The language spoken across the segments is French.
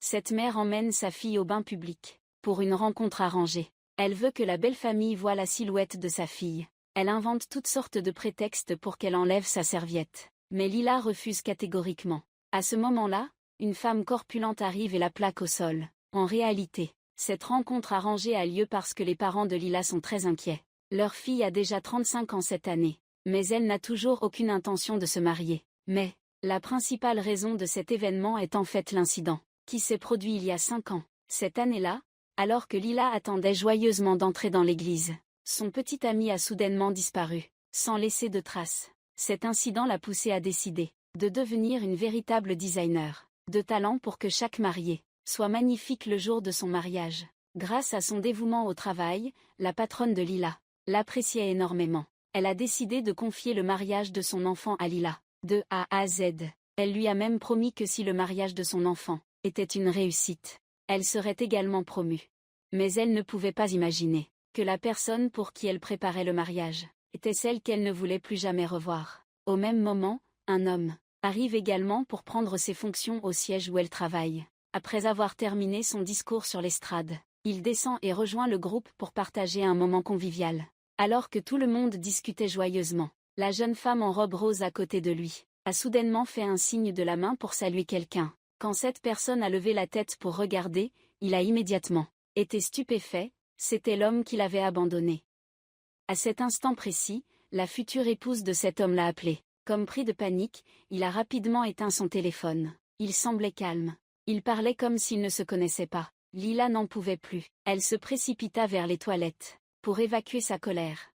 Cette mère emmène sa fille au bain public, pour une rencontre arrangée. Elle veut que la belle famille voie la silhouette de sa fille. Elle invente toutes sortes de prétextes pour qu'elle enlève sa serviette. Mais Lila refuse catégoriquement. À ce moment-là, une femme corpulente arrive et la plaque au sol. En réalité, cette rencontre arrangée a lieu parce que les parents de Lila sont très inquiets. Leur fille a déjà 35 ans cette année, mais elle n'a toujours aucune intention de se marier. Mais, la principale raison de cet événement est en fait l'incident, qui s'est produit il y a 5 ans. Cette année-là, alors que Lila attendait joyeusement d'entrer dans l'église, son petit ami a soudainement disparu, sans laisser de traces. Cet incident l'a poussée à décider de devenir une véritable designer, de talent pour que chaque mariée soit magnifique le jour de son mariage. Grâce à son dévouement au travail, la patronne de Lila l'appréciait énormément. Elle a décidé de confier le mariage de son enfant à Lila, de A à Z. Elle lui a même promis que si le mariage de son enfant était une réussite, elle serait également promue. Mais elle ne pouvait pas imaginer que la personne pour qui elle préparait le mariage était celle qu'elle ne voulait plus jamais revoir. Au même moment, un homme arrive également pour prendre ses fonctions au siège où elle travaille. Après avoir terminé son discours sur l'estrade, il descend et rejoint le groupe pour partager un moment convivial. Alors que tout le monde discutait joyeusement, la jeune femme en robe rose à côté de lui a soudainement fait un signe de la main pour saluer quelqu'un. Quand cette personne a levé la tête pour regarder, il a immédiatement été stupéfait, c'était l'homme qui l'avait abandonné. À cet instant précis, la future épouse de cet homme l'a appelé. Comme pris de panique, il a rapidement éteint son téléphone. Il semblait calme. Il parlait comme s'il ne se connaissait pas. Lila n'en pouvait plus. Elle se précipita vers les toilettes pour évacuer sa colère.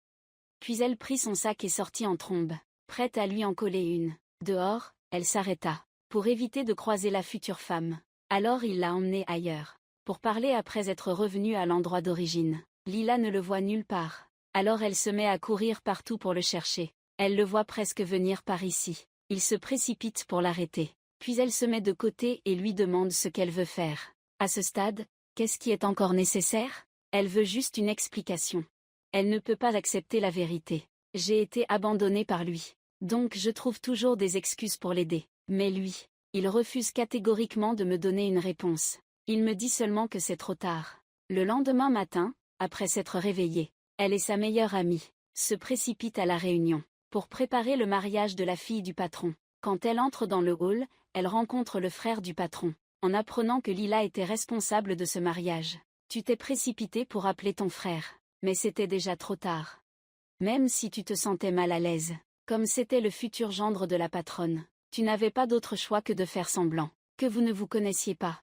Puis elle prit son sac et sortit en trombe, prête à lui en coller une. Dehors, elle s'arrêta pour éviter de croiser la future femme. Alors il l'a emmenée ailleurs pour parler après être revenue à l'endroit d'origine. Lila ne le voit nulle part. Alors elle se met à courir partout pour le chercher. Elle le voit presque venir par ici. Il se précipite pour l'arrêter. Puis elle se met de côté et lui demande ce qu'elle veut faire. À ce stade, qu'est-ce qui est encore nécessaire? Elle veut juste une explication. Elle ne peut pas accepter la vérité. J'ai été abandonnée par lui. Donc je trouve toujours des excuses pour l'aider. Mais lui, il refuse catégoriquement de me donner une réponse. Il me dit seulement que c'est trop tard. Le lendemain matin, après s'être réveillée, elle et sa meilleure amie se précipitent à la réunion pour préparer le mariage de la fille du patron. Quand elle entre dans le hall, elle rencontre le frère du patron. En apprenant que Lila était responsable de ce mariage, tu t'es précipité pour appeler ton frère, mais c'était déjà trop tard. Même si tu te sentais mal à l'aise, comme c'était le futur gendre de la patronne, tu n'avais pas d'autre choix que de faire semblant que vous ne vous connaissiez pas.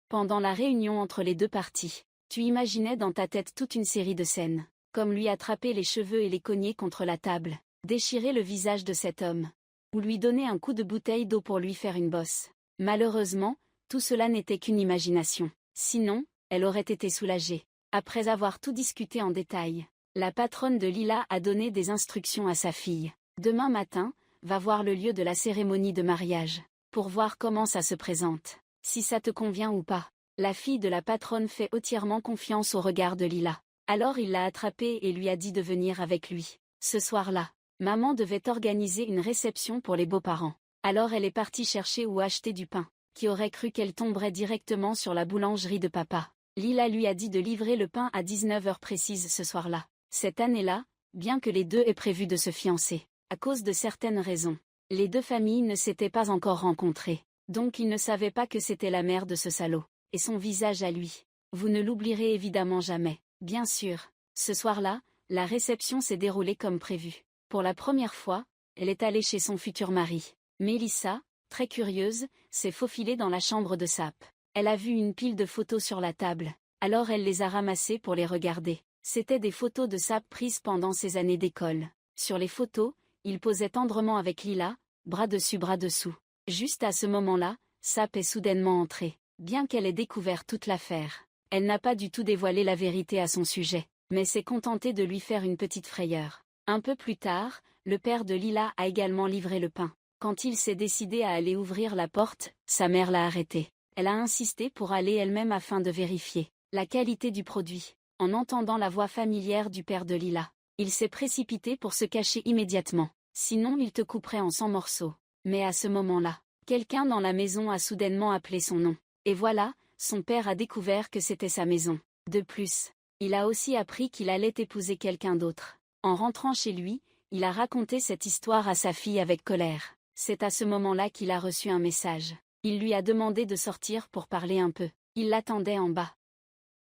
Pendant la réunion entre les deux parties, tu imaginais dans ta tête toute une série de scènes, comme lui attraper les cheveux et les cogner contre la table, déchirer le visage de cet homme, ou lui donner un coup de bouteille d'eau pour lui faire une bosse. Malheureusement, tout cela n'était qu'une imagination. Sinon, elle aurait été soulagée. Après avoir tout discuté en détail, la patronne de Lila a donné des instructions à sa fille. Demain matin, va voir le lieu de la cérémonie de mariage, pour voir comment ça se présente, si ça te convient ou pas. La fille de la patronne fait entièrement confiance au regard de Lila. Alors il l'a attrapée et lui a dit de venir avec lui. Ce soir-là, maman devait organiser une réception pour les beaux-parents. Alors elle est partie chercher ou acheter du pain. Qui aurait cru qu'elle tomberait directement sur la boulangerie de papa. Lila lui a dit de livrer le pain à 19h précise ce soir-là. Cette année-là, bien que les deux aient prévu de se fiancer, à cause de certaines raisons, les deux familles ne s'étaient pas encore rencontrées. Donc ils ne savaient pas que c'était la mère de ce salaud. Et son visage à lui. Vous ne l'oublierez évidemment jamais. Bien sûr, ce soir-là, la réception s'est déroulée comme prévu. Pour la première fois, elle est allée chez son futur mari. Mélissa, très curieuse, s'est faufilée dans la chambre de Sap. Elle a vu une pile de photos sur la table. Alors elle les a ramassées pour les regarder. C'étaient des photos de Sap prises pendant ses années d'école. Sur les photos, il posait tendrement avec Lila, bras dessus bras dessous. Juste à ce moment-là, Sap est soudainement entrée. Bien qu'elle ait découvert toute l'affaire, elle n'a pas du tout dévoilé la vérité à son sujet, mais s'est contentée de lui faire une petite frayeur. Un peu plus tard, le père de Lila a également livré le pain. Quand il s'est décidé à aller ouvrir la porte, sa mère l'a arrêté. Elle a insisté pour aller elle-même afin de vérifier la qualité du produit. En entendant la voix familière du père de Lila, il s'est précipité pour se cacher immédiatement. Sinon il te couperait en 100 morceaux. Mais à ce moment-là, quelqu'un dans la maison a soudainement appelé son nom. Et voilà, son père a découvert que c'était sa maison. De plus, il a aussi appris qu'il allait épouser quelqu'un d'autre. En rentrant chez lui, il a raconté cette histoire à sa fille avec colère. C'est à ce moment-là qu'il a reçu un message. Il lui a demandé de sortir pour parler un peu. Il l'attendait en bas.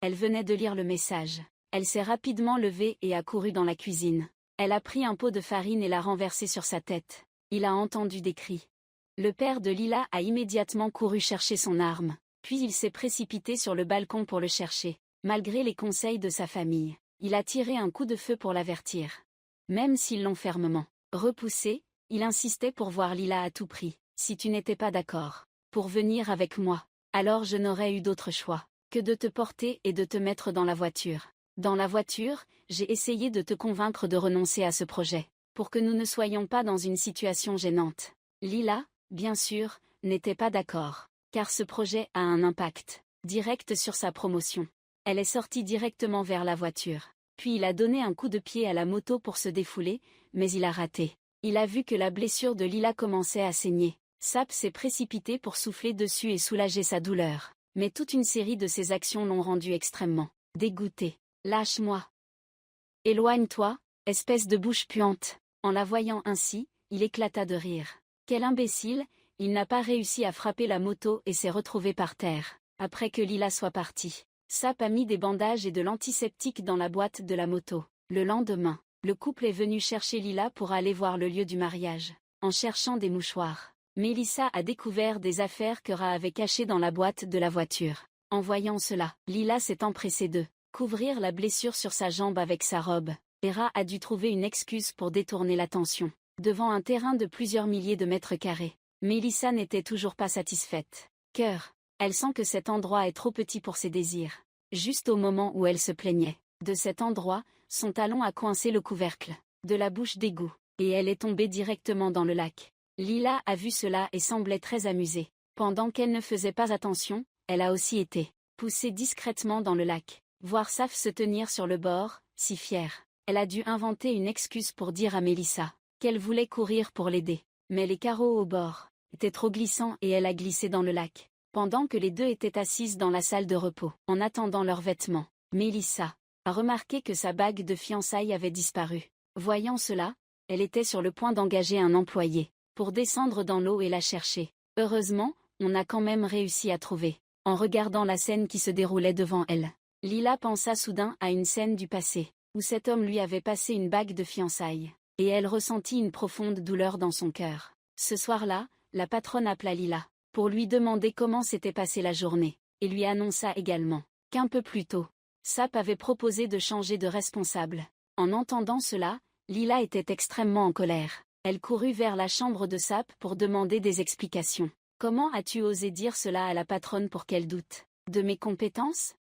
Elle venait de lire le message. Elle s'est rapidement levée et a couru dans la cuisine. Elle a pris un pot de farine et l'a renversé sur sa tête. Il a entendu des cris. Le père de Lila a immédiatement couru chercher son arme, puis il s'est précipité sur le balcon pour le chercher. Malgré les conseils de sa famille, il a tiré un coup de feu pour l'avertir. Même s'ils l'ont fermement repoussé, il insistait pour voir Lila à tout prix. Si tu n'étais pas d'accord pour venir avec moi, alors je n'aurais eu d'autre choix que de te porter et de te mettre dans la voiture. Dans la voiture, j'ai essayé de te convaincre de renoncer à ce projet, pour que nous ne soyons pas dans une situation gênante. Lila, bien sûr, n'était pas d'accord, car ce projet a un impact direct sur sa promotion. Elle est sortie directement vers la voiture. Puis il a donné un coup de pied à la moto pour se défouler, mais il a raté. Il a vu que la blessure de Lila commençait à saigner. Sap s'est précipité pour souffler dessus et soulager sa douleur. Mais toute une série de ses actions l'ont rendu extrêmement dégoûté. « Lâche-moi. Éloigne-toi, espèce de bouche puante. » En la voyant ainsi, il éclata de rire. Quel imbécile, il n'a pas réussi à frapper la moto et s'est retrouvé par terre, après que Lila soit partie. Sap a mis des bandages et de l'antiseptique dans la boîte de la moto. Le lendemain, le couple est venu chercher Lila pour aller voir le lieu du mariage. En cherchant des mouchoirs, Melissa a découvert des affaires que Ra avait cachées dans la boîte de la voiture. En voyant cela, Lila s'est empressée de couvrir la blessure sur sa jambe avec sa robe. Et Ra a dû trouver une excuse pour détourner l'attention. Devant un terrain de plusieurs milliers de mètres carrés, Melissa n'était toujours pas satisfaite. Cœur. Elle sent que cet endroit est trop petit pour ses désirs. Juste au moment où elle se plaignait de cet endroit, son talon a coincé le couvercle de la bouche d'égout, et elle est tombée directement dans le lac. Lila a vu cela et semblait très amusée. Pendant qu'elle ne faisait pas attention, elle a aussi été poussée discrètement dans le lac. Voir Saf se tenir sur le bord, si fière. Elle a dû inventer une excuse pour dire à Melissa qu'elle voulait courir pour l'aider. Mais les carreaux au bord étaient trop glissants et elle a glissé dans le lac. Pendant que les deux étaient assises dans la salle de repos, en attendant leurs vêtements, Melissa a remarqué que sa bague de fiançailles avait disparu. Voyant cela, elle était sur le point d'engager un employé pour descendre dans l'eau et la chercher. Heureusement, on a quand même réussi à trouver. En regardant la scène qui se déroulait devant elle, Lila pensa soudain à une scène du passé, où cet homme lui avait passé une bague de fiançailles, et elle ressentit une profonde douleur dans son cœur. Ce soir-là, la patronne appela Lila pour lui demander comment s'était passée la journée, et lui annonça également qu'un peu plus tôt, Sap avait proposé de changer de responsable. En entendant cela, Lila était extrêmement en colère. Elle courut vers la chambre de Sap pour demander des explications. « Comment as-tu osé dire cela à la patronne pour qu'elle doute de mes compétences ?»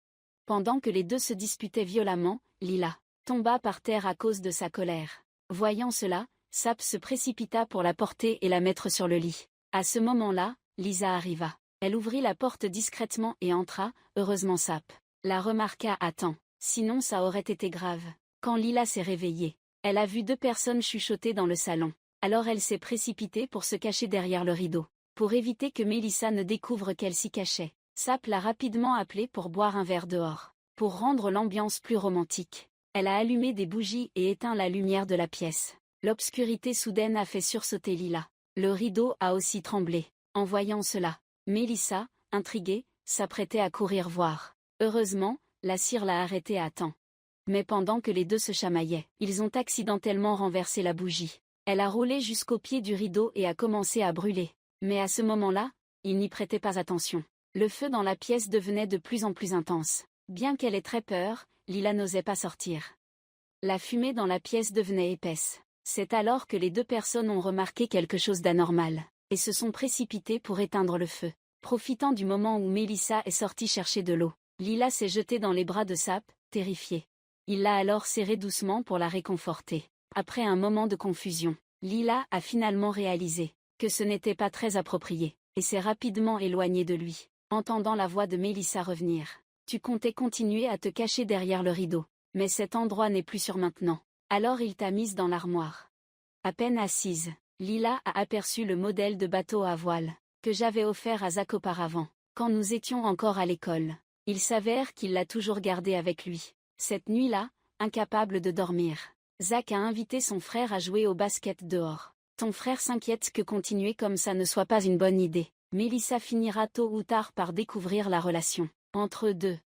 Pendant que les deux se disputaient violemment, Lila tomba par terre à cause de sa colère. Voyant cela, Sap se précipita pour la porter et la mettre sur le lit. À ce moment-là, Lisa arriva. Elle ouvrit la porte discrètement et entra. Heureusement Sap la remarqua à temps, sinon ça aurait été grave. Quand Lila s'est réveillée, elle a vu deux personnes chuchoter dans le salon. Alors elle s'est précipitée pour se cacher derrière le rideau, pour éviter que Melissa ne découvre qu'elle s'y cachait. Sap l'a rapidement appelée pour boire un verre dehors, pour rendre l'ambiance plus romantique. Elle a allumé des bougies et éteint la lumière de la pièce. L'obscurité soudaine a fait sursauter Lila. Le rideau a aussi tremblé. En voyant cela, Melissa, intriguée, s'apprêtait à courir voir. Heureusement, la cire l'a arrêtée à temps. Mais pendant que les deux se chamaillaient, ils ont accidentellement renversé la bougie. Elle a roulé jusqu'au pied du rideau et a commencé à brûler. Mais à ce moment-là, ils n'y prêtaient pas attention. Le feu dans la pièce devenait de plus en plus intense. Bien qu'elle ait très peur, Lila n'osait pas sortir. La fumée dans la pièce devenait épaisse. C'est alors que les deux personnes ont remarqué quelque chose d'anormal, et se sont précipitées pour éteindre le feu. Profitant du moment où Melissa est sortie chercher de l'eau, Lila s'est jetée dans les bras de Sap, terrifiée. Il l'a alors serrée doucement pour la réconforter. Après un moment de confusion, Lila a finalement réalisé que ce n'était pas très approprié, et s'est rapidement éloignée de lui. Entendant la voix de Melissa revenir, « Tu comptais continuer à te cacher derrière le rideau, mais cet endroit n'est plus sûr maintenant. Alors il t'a mise dans l'armoire. » À peine assise, Lila a aperçu le modèle de bateau à voile que j'avais offert à Zach auparavant. quand nous étions encore à l'école. Il s'avère qu'il l'a toujours gardé avec lui. Cette nuit-là, incapable de dormir, Zach a invité son frère à jouer au basket dehors. Ton frère s'inquiète que continuer comme ça ne soit pas une bonne idée. Melissa finira tôt ou tard par découvrir la relation entre eux deux.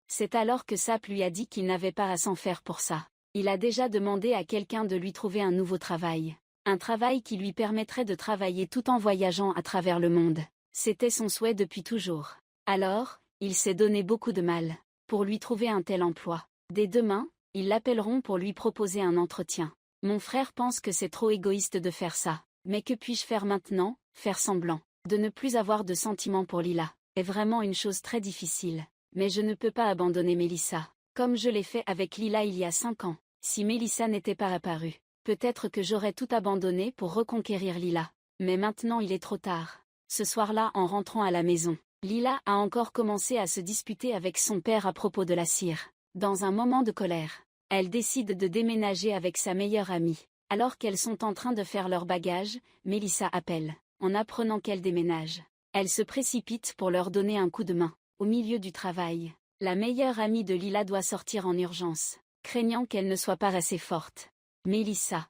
C'est alors que Sap lui a dit qu'il n'avait pas à s'en faire pour ça. Il a déjà demandé à quelqu'un de lui trouver un nouveau travail. Un travail qui lui permettrait de travailler tout en voyageant à travers le monde. C'était son souhait depuis toujours. Alors, il s'est donné beaucoup de mal pour lui trouver un tel emploi. Dès demain, ils l'appelleront pour lui proposer un entretien. Mon frère pense que c'est trop égoïste de faire ça. Mais que puis-je faire maintenant? Faire semblant de ne plus avoir de sentiments pour Lila est vraiment une chose très difficile. Mais je ne peux pas abandonner Melissa, comme je l'ai fait avec Lila il y a 5 ans. Si Melissa n'était pas apparue, peut-être que j'aurais tout abandonné pour reconquérir Lila. Mais maintenant il est trop tard. Ce soir-là, en rentrant à la maison, Lila a encore commencé à se disputer avec son père à propos de la cire. Dans un moment de colère, elle décide de déménager avec sa meilleure amie. Alors qu'elles sont en train de faire leur bagage, Melissa appelle. En apprenant qu'elle déménage, elle se précipite pour leur donner un coup de main. Au milieu du travail, la meilleure amie de Lila doit sortir en urgence, craignant qu'elle ne soit pas assez forte. Melissa.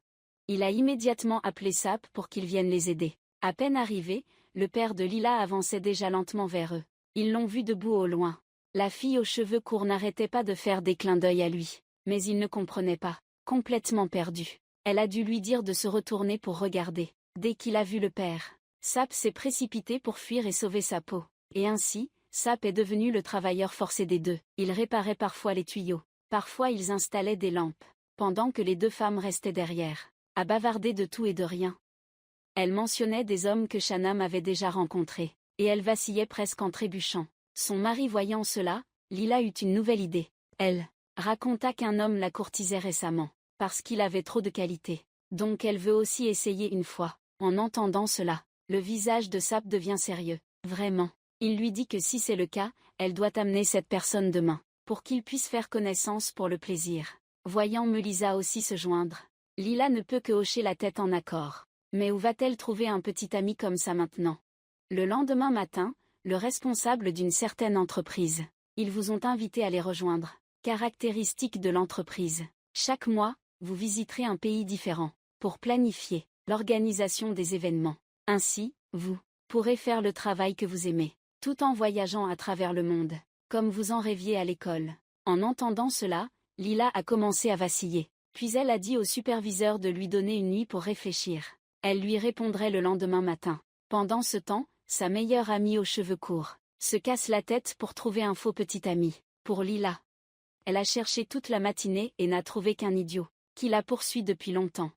Il a immédiatement appelé Sap pour qu'il vienne les aider. À peine arrivé, le père de Lila avançait déjà lentement vers eux. Ils l'ont vu debout au loin. La fille aux cheveux courts n'arrêtait pas de faire des clins d'œil à lui. Mais il ne comprenait pas. Complètement perdu. Elle a dû lui dire de se retourner pour regarder. Dès qu'il a vu le père, Sap s'est précipité pour fuir et sauver sa peau. Et ainsi, Sap est devenu le travailleur forcé des deux. Il réparait parfois les tuyaux. Parfois ils installaient des lampes. Pendant que les deux femmes restaient derrière, à bavarder de tout et de rien. Elle mentionnait des hommes que Shanam avait déjà rencontrés. Et elle vacillait presque en trébuchant. Son mari voyant cela, Lila eut une nouvelle idée. Elle raconta qu'un homme la courtisait récemment, parce qu'il avait trop de qualités. Donc elle veut aussi essayer une fois. En entendant cela, le visage de Sap devient sérieux. Vraiment. Il lui dit que si c'est le cas, elle doit amener cette personne demain, pour qu'il puisse faire connaissance pour le plaisir. Voyant Melissa aussi se joindre, Lila ne peut que hocher la tête en accord. Mais où va-t-elle trouver un petit ami comme ça maintenant? Le lendemain matin, le responsable d'une certaine entreprise. Ils vous ont invité à les rejoindre. Caractéristique de l'entreprise. Chaque mois, vous visiterez un pays différent, pour planifier l'organisation des événements. Ainsi, vous pourrez faire le travail que vous aimez, tout en voyageant à travers le monde, comme vous en rêviez à l'école. En entendant cela, Lila a commencé à vaciller. Puis elle a dit au superviseur de lui donner une nuit pour réfléchir. Elle lui répondrait le lendemain matin. Pendant ce temps, sa meilleure amie aux cheveux courts se casse la tête pour trouver un faux petit ami. Pour Lila, elle a cherché toute la matinée et n'a trouvé qu'un idiot, qui la poursuit depuis longtemps.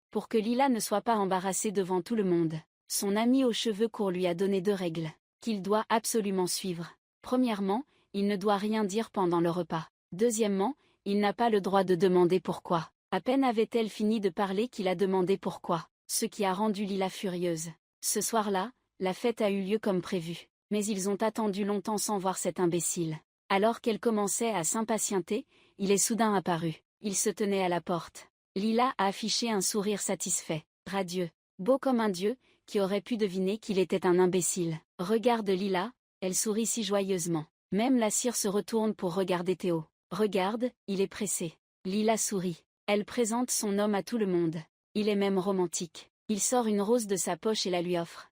Pour que Lila ne soit pas embarrassée devant tout le monde, son ami aux cheveux courts lui a donné 2 règles, qu'il doit absolument suivre. Premièrement, il ne doit rien dire pendant le repas. Deuxièmement, il n'a pas le droit de demander pourquoi. À peine avait-elle fini de parler qu'il a demandé pourquoi, ce qui a rendu Lila furieuse. Ce soir-là, la fête a eu lieu comme prévu, mais ils ont attendu longtemps sans voir cet imbécile. Alors qu'elle commençait à s'impatienter, il est soudain apparu. Il se tenait à la porte. Lila a affiché un sourire satisfait, radieux, beau comme un dieu, qui aurait pu deviner qu'il était un imbécile. Regarde Lila, elle sourit si joyeusement. Même la cire se retourne pour regarder Théo. Regarde, il est pressé. Lila sourit. Elle présente son homme à tout le monde. Il est même romantique. Il sort une rose de sa poche et la lui offre.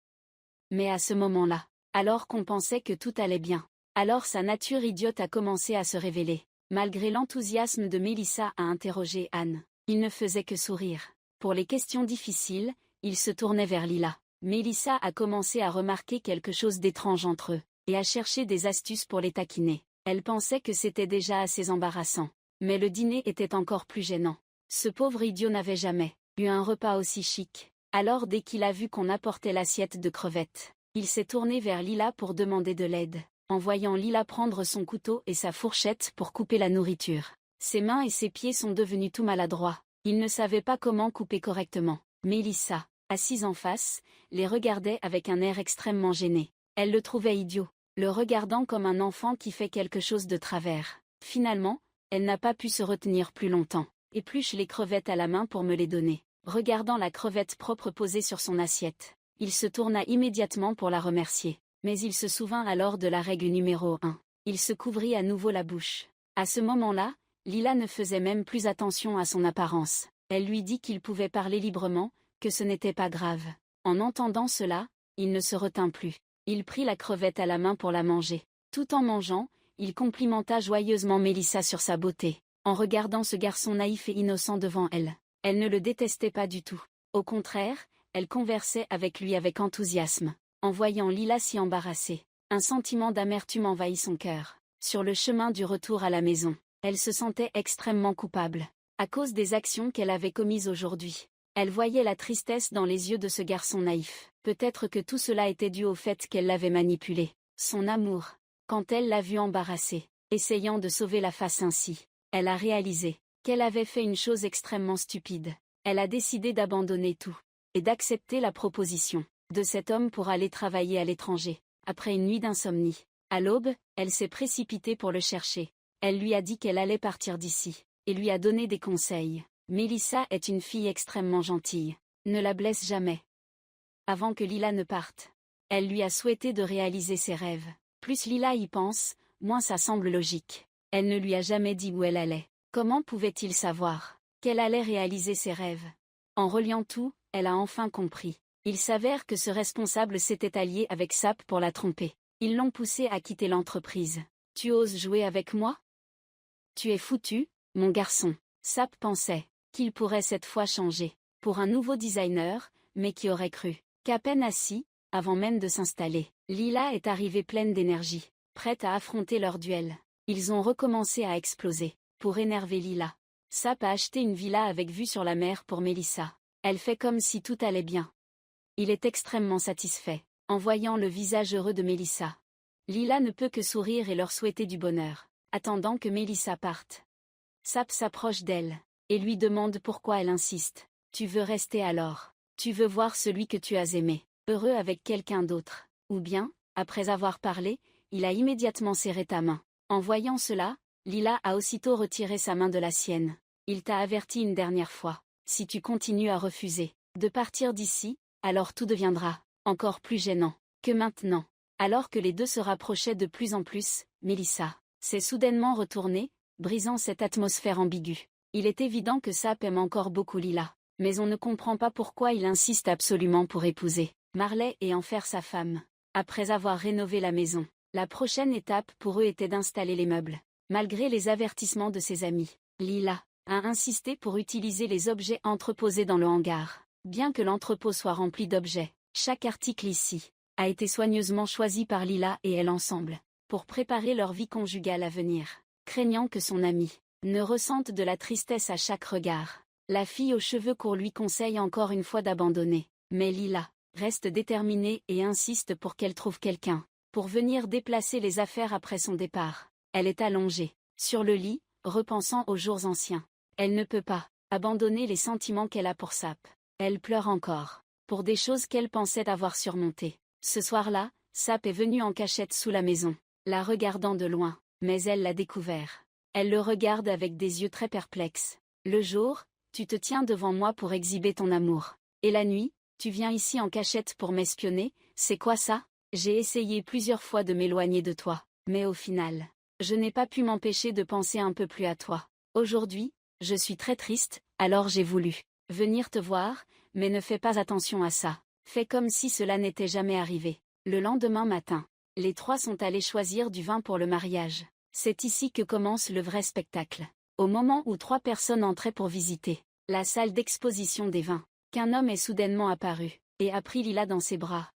Mais à ce moment-là, alors qu'on pensait que tout allait bien, alors sa nature idiote a commencé à se révéler. Malgré l'enthousiasme de Melissa à interroger Anne, il ne faisait que sourire. Pour les questions difficiles, il se tournait vers Lila. Melissa a commencé à remarquer quelque chose d'étrange entre eux, et à chercher des astuces pour les taquiner. Elle pensait que c'était déjà assez embarrassant. Mais le dîner était encore plus gênant. Ce pauvre idiot n'avait jamais eu un repas aussi chic. Alors dès qu'il a vu qu'on apportait l'assiette de crevettes, il s'est tourné vers Lila pour demander de l'aide. En voyant Lila prendre son couteau et sa fourchette pour couper la nourriture, ses mains et ses pieds sont devenus tout maladroits. Il ne savait pas comment couper correctement. Melissa, assise en face, les regardait avec un air extrêmement gêné. Elle le trouvait idiot, le regardant comme un enfant qui fait quelque chose de travers. Finalement, elle n'a pas pu se retenir plus longtemps. Épluche les crevettes à la main pour me les donner. Regardant la crevette propre posée sur son assiette, il se tourna immédiatement pour la remercier. Mais il se souvint alors de la règle numéro 1. Il se couvrit à nouveau la bouche. À ce moment-là, Lila ne faisait même plus attention à son apparence. Elle lui dit qu'il pouvait parler librement, que ce n'était pas grave. En entendant cela, il ne se retint plus. Il prit la crevette à la main pour la manger. Tout en mangeant, il complimenta joyeusement Mélissa sur sa beauté. En regardant ce garçon naïf et innocent devant elle, elle ne le détestait pas du tout. Au contraire, elle conversait avec lui avec enthousiasme. En voyant Lila si embarrassée, un sentiment d'amertume envahit son cœur. Sur le chemin du retour à la maison, elle se sentait extrêmement coupable, à cause des actions qu'elle avait commises aujourd'hui. Elle voyait la tristesse dans les yeux de ce garçon naïf. Peut-être que tout cela était dû au fait qu'elle l'avait manipulé. Son amour. Quand elle l'a vu embarrassée, essayant de sauver la face ainsi, elle a réalisé qu'elle avait fait une chose extrêmement stupide. Elle a décidé d'abandonner tout et d'accepter la proposition de cet homme pour aller travailler à l'étranger. Après une nuit d'insomnie, à l'aube, elle s'est précipitée pour le chercher. Elle lui a dit qu'elle allait partir d'ici, et lui a donné des conseils. Mélissa est une fille extrêmement gentille. Ne la blesse jamais. Avant que Lila ne parte, elle lui a souhaité de réaliser ses rêves. Plus Lila y pense, moins ça semble logique. Elle ne lui a jamais dit où elle allait. Comment pouvait-il savoir qu'elle allait réaliser ses rêves? En reliant tout, elle a enfin compris. Il s'avère que ce responsable s'était allié avec Sap pour la tromper. Ils l'ont poussée à quitter l'entreprise. Tu oses jouer avec moi? Tu es foutu, mon garçon. Sap pensait qu'il pourrait cette fois changer pour un nouveau designer, mais qui aurait cru qu'à peine assis, avant même de s'installer, Lila est arrivée pleine d'énergie, prête à affronter leur duel. Ils ont recommencé à exploser. Pour énerver Lila, Sap a acheté une villa avec vue sur la mer pour Mélissa. Elle fait comme si tout allait bien. Il est extrêmement satisfait, en voyant le visage heureux de Mélissa. Lila ne peut que sourire et leur souhaiter du bonheur, attendant que Mélissa parte. Sap s'approche d'elle, et lui demande pourquoi elle insiste. Tu veux rester alors? Tu veux voir celui que tu as aimé, heureux avec quelqu'un d'autre? Ou bien, après avoir parlé, il a immédiatement serré ta main. En voyant cela, Lila a aussitôt retiré sa main de la sienne. Il t'a averti une dernière fois. Si tu continues à refuser de partir d'ici, alors tout deviendra encore plus gênant que maintenant. Alors que les deux se rapprochaient de plus en plus, Mélissa s'est soudainement retournée, brisant cette atmosphère ambiguë. Il est évident que Sap aime encore beaucoup Lila, mais on ne comprend pas pourquoi il insiste absolument pour épouser Marley et en faire sa femme. Après avoir rénové la maison, la prochaine étape pour eux était d'installer les meubles. Malgré les avertissements de ses amis, Lila a insisté pour utiliser les objets entreposés dans le hangar. Bien que l'entrepôt soit rempli d'objets, chaque article ici a été soigneusement choisi par Lila et elle ensemble, pour préparer leur vie conjugale à venir. Craignant que son amie ne ressente de la tristesse à chaque regard, la fille aux cheveux courts lui conseille encore une fois d'abandonner. Mais Lila reste déterminée et insiste pour qu'elle trouve quelqu'un pour venir déplacer les affaires après son départ. Elle est allongée sur le lit, repensant aux jours anciens. Elle ne peut pas abandonner les sentiments qu'elle a pour Sap. Elle pleure encore pour des choses qu'elle pensait avoir surmontées. Ce soir-là, Sap est venu en cachette sous la maison, la regardant de loin, mais elle l'a découvert. Elle le regarde avec des yeux très perplexes. Le jour, tu te tiens devant moi pour exhiber ton amour. Et la nuit, tu viens ici en cachette pour m'espionner, c'est quoi ça? J'ai essayé plusieurs fois de m'éloigner de toi, mais au final, je n'ai pas pu m'empêcher de penser un peu plus à toi. Aujourd'hui, je suis très triste, alors j'ai voulu venir te voir, mais ne fais pas attention à ça. Fais comme si cela n'était jamais arrivé. Le lendemain matin, les trois sont allés choisir du vin pour le mariage. C'est ici que commence le vrai spectacle. Au moment où trois personnes entraient pour visiter la salle d'exposition des vins, qu'un homme est soudainement apparu, et a pris Lila dans ses bras.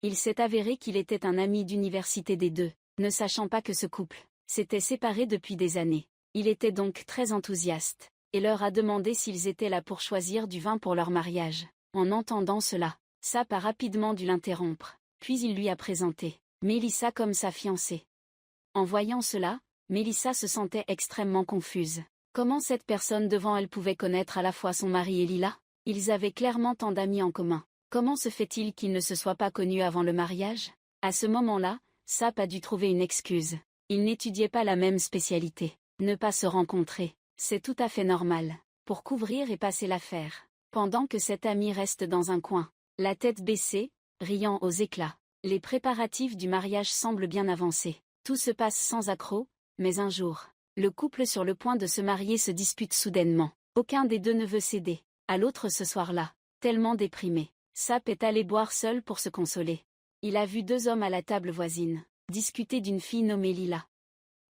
Il s'est avéré qu'il était un ami d'université des deux, ne sachant pas que ce couple s'était séparé depuis des années. Il était donc très enthousiaste, et leur a demandé s'ils étaient là pour choisir du vin pour leur mariage. En entendant cela, Sap a rapidement dû l'interrompre, puis il lui a présenté Mélissa comme sa fiancée. En voyant cela, Mélissa se sentait extrêmement confuse. Comment cette personne devant elle pouvait connaître à la fois son mari et Lila? Ils avaient clairement tant d'amis en commun. Comment se fait-il qu'ils ne se soient pas connus avant le mariage? À ce moment-là, Sap a dû trouver une excuse. Ils n'étudiaient pas la même spécialité. Ne pas se rencontrer, c'est tout à fait normal. Pour couvrir et passer l'affaire. Pendant que cet ami reste dans un coin, la tête baissée, riant aux éclats, Les préparatifs du mariage semblent bien avancés. Tout se passe sans accroc, mais un jour, le couple sur le point de se marier se dispute soudainement. Aucun des deux ne veut céder à l'autre ce soir-là. Tellement déprimé, Sap est allé boire seul pour se consoler. Il a vu deux hommes à la table voisine discuter d'une fille nommée Lila.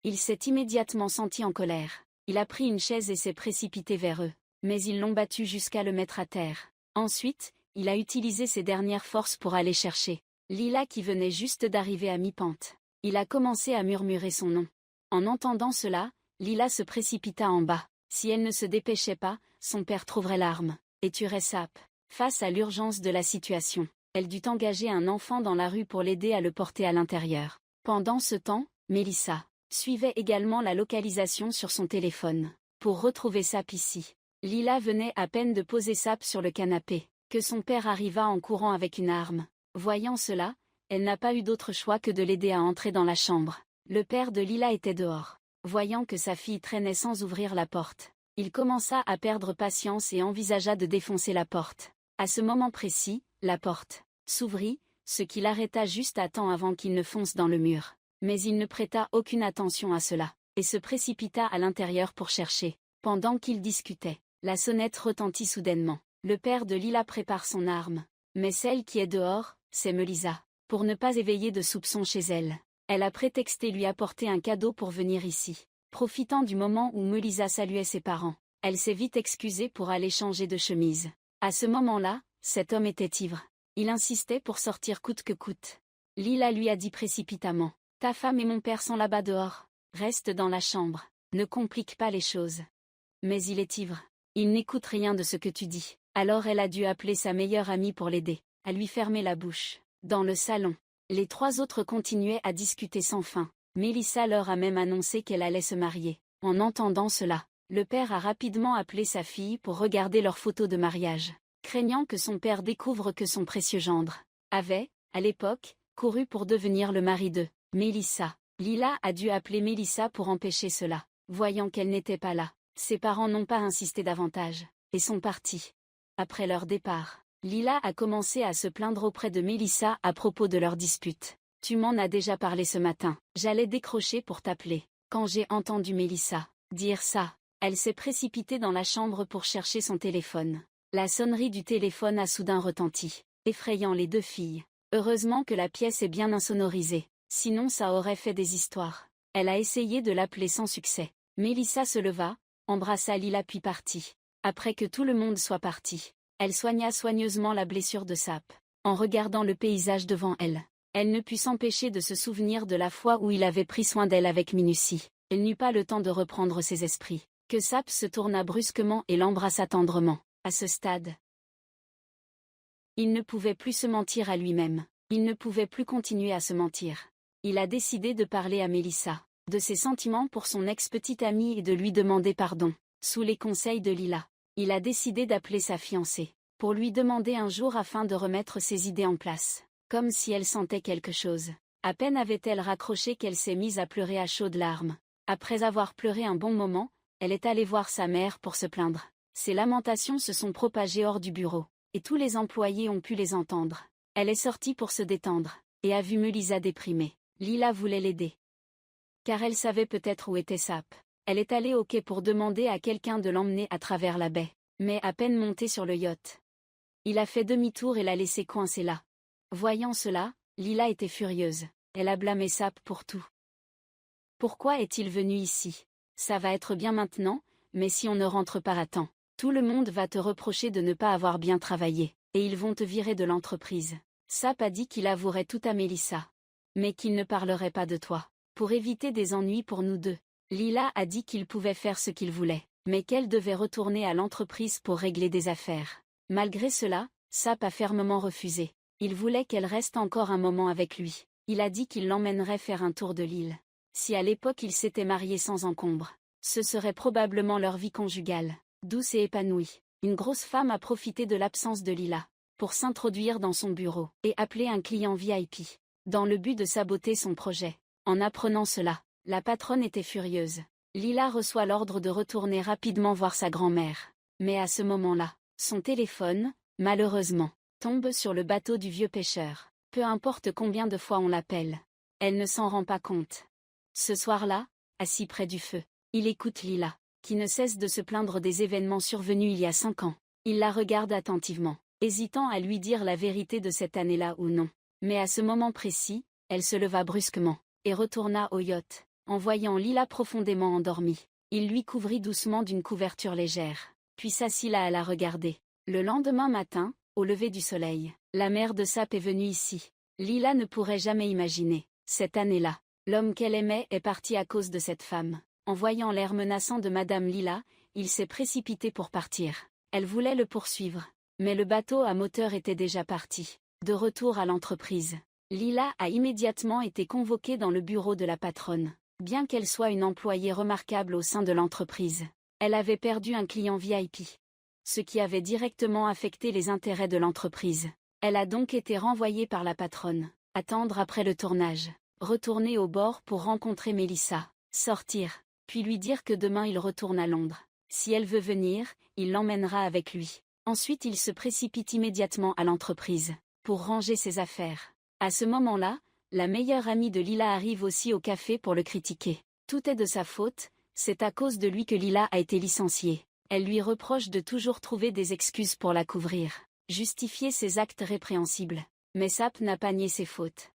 Il s'est immédiatement senti en colère. Il a pris une chaise et s'est précipité vers eux, mais ils l'ont battu jusqu'à le mettre à terre. Ensuite, il a utilisé ses dernières forces pour aller chercher Lila qui venait juste d'arriver à mi-pente. Il a commencé à murmurer son nom. En entendant cela, Lila se précipita en bas. Si elle ne se dépêchait pas, son père trouverait l'arme et tuerait Sap. Face à l'urgence de la situation, elle dut engager un enfant dans la rue pour l'aider à le porter à l'intérieur. Pendant ce temps, Melissa suivait également la localisation sur son téléphone pour retrouver Sap ici. Lila venait à peine de poser Sap sur le canapé, que son père arriva en courant avec une arme. Voyant cela, elle n'a pas eu d'autre choix que de l'aider à entrer dans la chambre. Le père de Lila était dehors. Voyant que sa fille traînait sans ouvrir la porte, il commença à perdre patience et envisagea de défoncer la porte. À ce moment précis, la porte s'ouvrit, ce qui l'arrêta juste à temps avant qu'il ne fonce dans le mur. Mais il ne prêta aucune attention à cela, et se précipita à l'intérieur pour chercher. Pendant qu'ils discutaient, la sonnette retentit soudainement. Le père de Lila prépare son arme. Mais celle qui est dehors, c'est Melissa. Pour ne pas éveiller de soupçons chez elle, elle a prétexté lui apporter un cadeau pour venir ici. Profitant du moment où Melissa saluait ses parents, elle s'est vite excusée pour aller changer de chemise. À ce moment-là, cet homme était ivre. Il insistait pour sortir coûte que coûte. Lila lui a dit précipitamment. « Ta femme et mon père sont là-bas dehors. Reste dans la chambre. Ne complique pas les choses. » Mais il est ivre. Il n'écoute rien de ce que tu dis. Alors elle a dû appeler sa meilleure amie pour l'aider, à lui fermer la bouche. Dans le salon, les trois autres continuaient à discuter sans fin. Melissa leur a même annoncé qu'elle allait se marier. En entendant cela, le père a rapidement appelé sa fille pour regarder leurs photos de mariage, craignant que son père découvre que son précieux gendre avait, à l'époque, couru pour devenir le mari de Melissa. Lila a dû appeler Melissa pour empêcher cela. Voyant qu'elle n'était pas là, ses parents n'ont pas insisté davantage, et sont partis. Après leur départ, Lila a commencé à se plaindre auprès de Melissa à propos de leur dispute. « Tu m'en as déjà parlé ce matin. J'allais décrocher pour t'appeler. Quand j'ai entendu Melissa dire ça, elle s'est précipitée dans la chambre pour chercher son téléphone. La sonnerie du téléphone a soudain retenti, effrayant les deux filles. Heureusement que la pièce est bien insonorisée, sinon ça aurait fait des histoires. Elle a essayé de l'appeler sans succès. Melissa se leva, embrassa Lila puis partit. Après que tout le monde soit parti, elle soigna soigneusement la blessure de Sap. En regardant le paysage devant elle, elle ne put s'empêcher de se souvenir de la fois où il avait pris soin d'elle avec minutie. Elle n'eut pas le temps de reprendre ses esprits, que Sap se tourna brusquement et l'embrassa tendrement. À ce stade, il ne pouvait plus se mentir à lui-même. Il ne pouvait plus continuer à se mentir. Il a décidé de parler à Melissa de ses sentiments pour son ex-petite amie et de lui demander pardon. Sous les conseils de Lila, il a décidé d'appeler sa fiancée pour lui demander un jour afin de remettre ses idées en place. Comme si elle sentait quelque chose. À peine avait-elle raccroché qu'elle s'est mise à pleurer à chaudes larmes. Après avoir pleuré un bon moment, elle est allée voir sa mère pour se plaindre. Ses lamentations se sont propagées hors du bureau, et tous les employés ont pu les entendre. Elle est sortie pour se détendre, et a vu Melissa déprimée. Lila voulait l'aider, car elle savait peut-être où était Sap. Elle est allée au quai pour demander à quelqu'un de l'emmener à travers la baie. Mais à peine montée sur le yacht, il a fait demi-tour et l'a laissée coincée là. Voyant cela, Lila était furieuse. Elle a blâmé Sap pour tout. Pourquoi est-il venu ici? Ça va être bien maintenant, mais si on ne rentre pas à temps, tout le monde va te reprocher de ne pas avoir bien travaillé, et ils vont te virer de l'entreprise. Sap a dit qu'il avouerait tout à Melissa, mais qu'il ne parlerait pas de toi. Pour éviter des ennuis pour nous deux, Lila a dit qu'il pouvait faire ce qu'il voulait, mais qu'elle devait retourner à l'entreprise pour régler des affaires. Malgré cela, Sap a fermement refusé. Il voulait qu'elle reste encore un moment avec lui. Il a dit qu'il l'emmènerait faire un tour de l'île. Si à l'époque ils s'étaient mariés sans encombre, ce serait probablement leur vie conjugale, douce et épanouie. Une grosse femme a profité de l'absence de Lila pour s'introduire dans son bureau et appeler un client VIP, dans le but de saboter son projet. En apprenant cela, la patronne était furieuse. Lila reçoit l'ordre de retourner rapidement voir sa grand-mère. Mais à ce moment-là, son téléphone, malheureusement, tombe sur le bateau du vieux pêcheur. peu importe combien de fois on l'appelle. Elle ne s'en rend pas compte. Ce soir-là, assis près du feu, il écoute Lila, qui ne cesse de se plaindre des événements survenus il y a 5 ans. Il la regarde attentivement, hésitant à lui dire la vérité de cette année-là ou non. Mais à ce moment précis, elle se leva brusquement, et retourna au yacht. En voyant Lila profondément endormie, il lui couvrit doucement d'une couverture légère, puis s'assit là à la regarder. Le lendemain matin, au lever du soleil, la mère de Sap est venue ici. Lila ne pourrait jamais imaginer, cette année-là, l'homme qu'elle aimait est parti à cause de cette femme. En voyant l'air menaçant de Madame Lila, il s'est précipité pour partir. Elle voulait le poursuivre, mais le bateau à moteur était déjà parti. De retour à l'entreprise, Lila a immédiatement été convoquée dans le bureau de la patronne. Bien qu'elle soit une employée remarquable au sein de l'entreprise, elle avait perdu un client VIP, ce qui avait directement affecté les intérêts de l'entreprise. Elle a donc été renvoyée par la patronne, attendre après le tournage, retourner au bord pour rencontrer Melissa, sortir, puis lui dire que demain il retourne à Londres. Si elle veut venir, il l'emmènera avec lui. Ensuite il se précipite immédiatement à l'entreprise, pour ranger ses affaires. À ce moment-là, la meilleure amie de Lila arrive aussi au café pour le critiquer. Tout est de sa faute, c'est à cause de lui que Lila a été licenciée. Elle lui reproche de toujours trouver des excuses pour la couvrir, justifier ses actes répréhensibles. Mais Sap n'a pas nié ses fautes.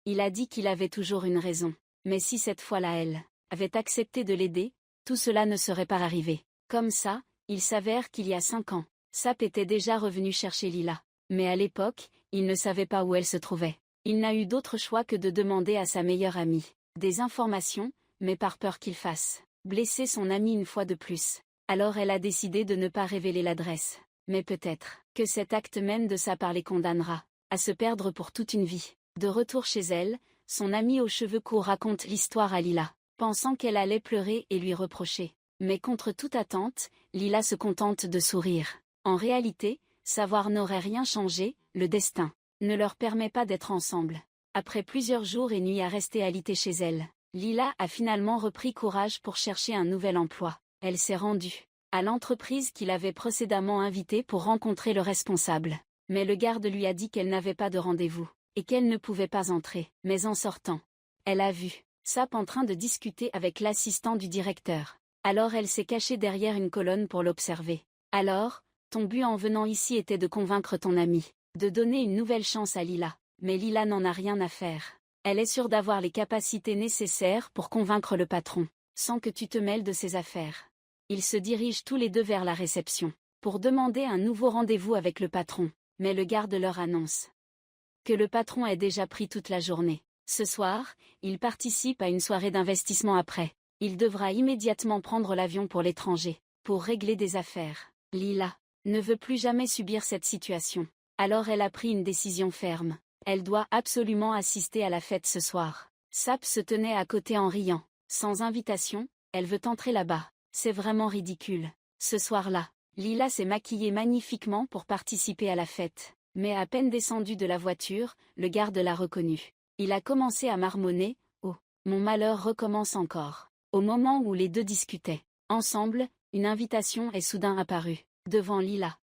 Il a dit qu'il avait toujours une raison, mais si cette fois-là elle avait accepté de l'aider, tout cela ne serait pas arrivé. Comme ça, il s'avère qu'il y a 5 ans, Sap était déjà revenu chercher Lila. Mais à l'époque, il ne savait pas où elle se trouvait. Il n'a eu d'autre choix que de demander à sa meilleure amie des informations, mais par peur qu'il fasse blesser son amie une fois de plus. Alors elle a décidé de ne pas révéler l'adresse. Mais peut-être que cet acte même de sa part les condamnera à se perdre pour toute une vie. De retour chez elle, son amie aux cheveux courts raconte l'histoire à Lila, pensant qu'elle allait pleurer et lui reprocher. Mais contre toute attente, Lila se contente de sourire. En réalité, savoir n'aurait rien changé, le destin ne leur permet pas d'être ensemble. Après plusieurs jours et nuits à rester alitée chez elle, Lila a finalement repris courage pour chercher un nouvel emploi. Elle s'est rendue à l'entreprise qu'il avait précédemment invitée pour rencontrer le responsable. Mais le garde lui a dit qu'elle n'avait pas de rendez-vous, et qu'elle ne pouvait pas entrer. Mais en sortant, elle a vu Sap en train de discuter avec l'assistant du directeur. Alors elle s'est cachée derrière une colonne pour l'observer. Alors, ton but en venant ici était de convaincre ton ami, de donner une nouvelle chance à Lila. Mais Lila n'en a rien à faire. Elle est sûre d'avoir les capacités nécessaires pour convaincre le patron, sans que tu te mêles de ses affaires. Ils se dirigent tous les deux vers la réception, pour demander un nouveau rendez-vous avec le patron. Mais le garde leur annonce que le patron est déjà pris toute la journée. Ce soir, il participe à une soirée d'investissement après. Il devra immédiatement prendre l'avion pour l'étranger, pour régler des affaires. Lila ne veut plus jamais subir cette situation. Alors elle a pris une décision ferme. Elle doit absolument assister à la fête ce soir. Sap se tenait à côté en riant. Sans invitation, elle veut entrer là-bas. C'est vraiment ridicule. Ce soir-là, Lila s'est maquillée magnifiquement pour participer à la fête. Mais à peine descendue de la voiture, le garde l'a reconnue. Il a commencé à marmonner « Oh, mon malheur recommence encore ». Au moment où les deux discutaient ensemble, une invitation est soudain apparue, devant Lila.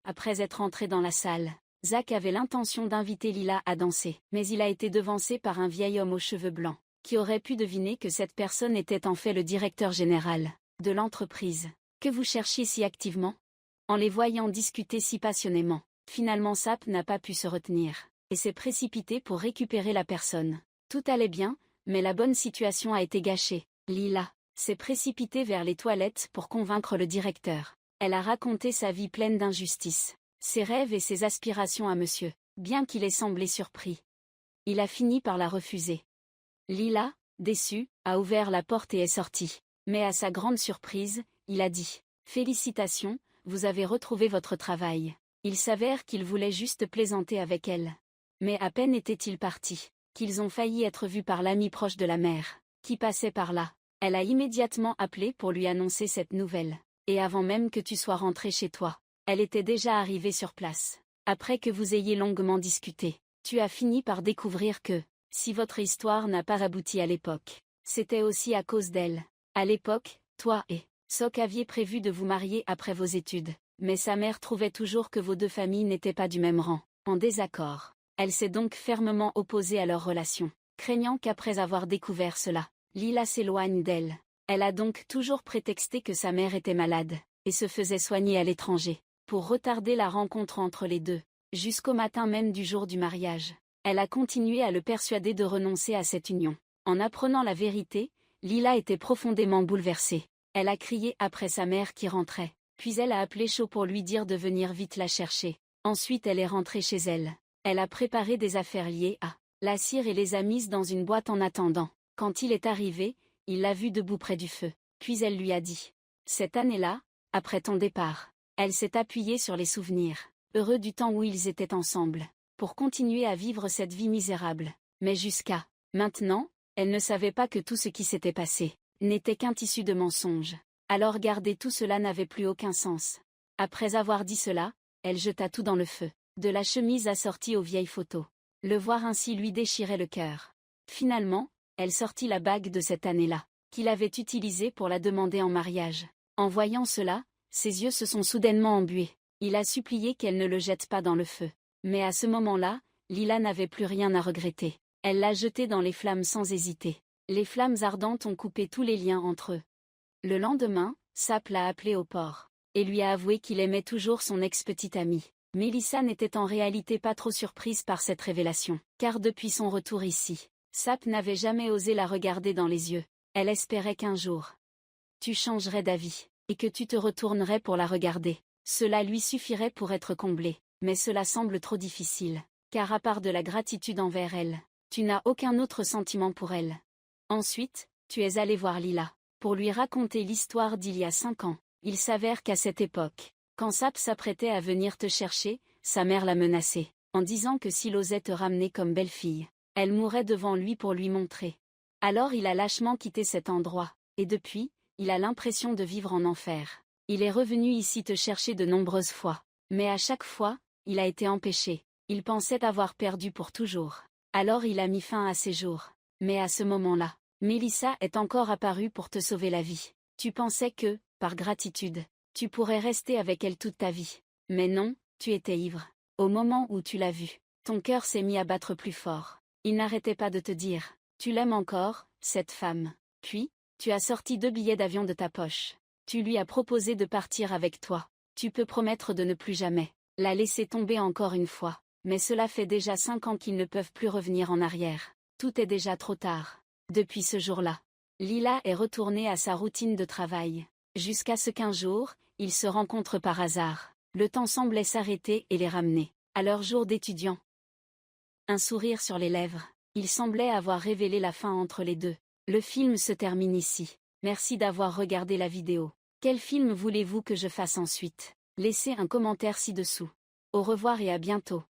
Après être entré dans la salle, Zach avait l'intention d'inviter Lila à danser, mais il a été devancé par un vieil homme aux cheveux blancs, qui aurait pu deviner que cette personne était en fait le directeur général de l'entreprise. Que vous cherchiez si activement? En les voyant discuter si passionnément, finalement Sap n'a pas pu se retenir, et s'est précipité pour récupérer la personne. Tout allait bien, mais la bonne situation a été gâchée. Lila s'est précipitée vers les toilettes pour convaincre le directeur. Elle a raconté sa vie pleine d'injustice, ses rêves et ses aspirations à monsieur, bien qu'il ait semblé surpris. Il a fini par la refuser. Lila, déçue, a ouvert la porte et est sortie. Mais à sa grande surprise, il a dit « Félicitations, vous avez retrouvé votre travail ». Il s'avère qu'il voulait juste plaisanter avec elle. Mais à peine était-il parti, qu'ils ont failli être vus par l'ami proche de la mère, qui passait par là. Elle a immédiatement appelé pour lui annoncer cette nouvelle. Et avant même que tu sois rentré chez toi, elle était déjà arrivée sur place. Après que vous ayez longuement discuté, tu as fini par découvrir que, si votre histoire n'a pas abouti à l'époque, c'était aussi à cause d'elle. À l'époque, toi et Sok aviez prévu de vous marier après vos études, mais sa mère trouvait toujours que vos deux familles n'étaient pas du même rang, en désaccord. Elle s'est donc fermement opposée à leur relation, craignant qu'après avoir découvert cela, Lila s'éloigne d'elle. Elle a donc toujours prétexté que sa mère était malade, et se faisait soigner à l'étranger, pour retarder la rencontre entre les deux, jusqu'au matin même du jour du mariage. Elle a continué à le persuader de renoncer à cette union. En apprenant la vérité, Lila était profondément bouleversée. Elle a crié après sa mère qui rentrait, puis elle a appelé Shaw pour lui dire de venir vite la chercher. Ensuite elle est rentrée chez elle. Elle a préparé des affaires liées à la cire et les a mises dans une boîte en attendant. Quand il est arrivé, il l'a vue debout près du feu. Puis elle lui a dit. Cette année-là, après ton départ, elle s'est appuyée sur les souvenirs, heureux du temps où ils étaient ensemble, pour continuer à vivre cette vie misérable. Mais jusqu'à maintenant, elle ne savait pas que tout ce qui s'était passé n'était qu'un tissu de mensonges. Alors garder tout cela n'avait plus aucun sens. Après avoir dit cela, elle jeta tout dans le feu, de la chemise assortie aux vieilles photos. Le voir ainsi lui déchirait le cœur. Finalement, elle sortit la bague de cette année-là, qu'il avait utilisée pour la demander en mariage. En voyant cela, ses yeux se sont soudainement embués. Il a supplié qu'elle ne le jette pas dans le feu. Mais à ce moment-là, Lila n'avait plus rien à regretter. Elle l'a jeté dans les flammes sans hésiter. Les flammes ardentes ont coupé tous les liens entre eux. Le lendemain, Sapp l'a appelé au port, et lui a avoué qu'il aimait toujours son ex-petite amie. Mélissa n'était en réalité pas trop surprise par cette révélation, car depuis son retour ici, Sapp n'avait jamais osé la regarder dans les yeux. Elle espérait qu'un jour, tu changerais d'avis, et que tu te retournerais pour la regarder. Cela lui suffirait pour être comblé, mais cela semble trop difficile, car à part de la gratitude envers elle, tu n'as aucun autre sentiment pour elle. Ensuite, tu es allé voir Lila, pour lui raconter l'histoire d'il y a 5 ans. Il s'avère qu'à cette époque, quand Sapp s'apprêtait à venir te chercher, sa mère l'a menacé, en disant que s'il osait te ramener comme belle-fille, elle mourrait devant lui pour lui montrer. Alors il a lâchement quitté cet endroit, et depuis, il a l'impression de vivre en enfer. Il est revenu ici te chercher de nombreuses fois, mais à chaque fois, il a été empêché. Il pensait avoir perdu pour toujours. Alors il a mis fin à ses jours. Mais à ce moment-là, Mélissa est encore apparue pour te sauver la vie. Tu pensais que, par gratitude, tu pourrais rester avec elle toute ta vie. Mais non, tu étais ivre. Au moment où tu l'as vue, ton cœur s'est mis à battre plus fort. Il n'arrêtait pas de te dire, tu l'aimes encore, cette femme. Puis, tu as sorti 2 billets d'avion de ta poche. Tu lui as proposé de partir avec toi. Tu peux promettre de ne plus jamais la laisser tomber encore une fois. Mais cela fait déjà 5 ans qu'ils ne peuvent plus revenir en arrière. Tout est déjà trop tard. Depuis ce jour-là, Lila est retournée à sa routine de travail. Jusqu'à ce qu'un jour, ils se rencontrent par hasard. Le temps semblait s'arrêter et les ramener à leur jour d'étudiant. Un sourire sur les lèvres. Il semblait avoir révélé la fin entre les deux. Le film se termine ici. Merci d'avoir regardé la vidéo. Quel film voulez-vous que je fasse ensuite? Laissez un commentaire ci-dessous. Au revoir et à bientôt.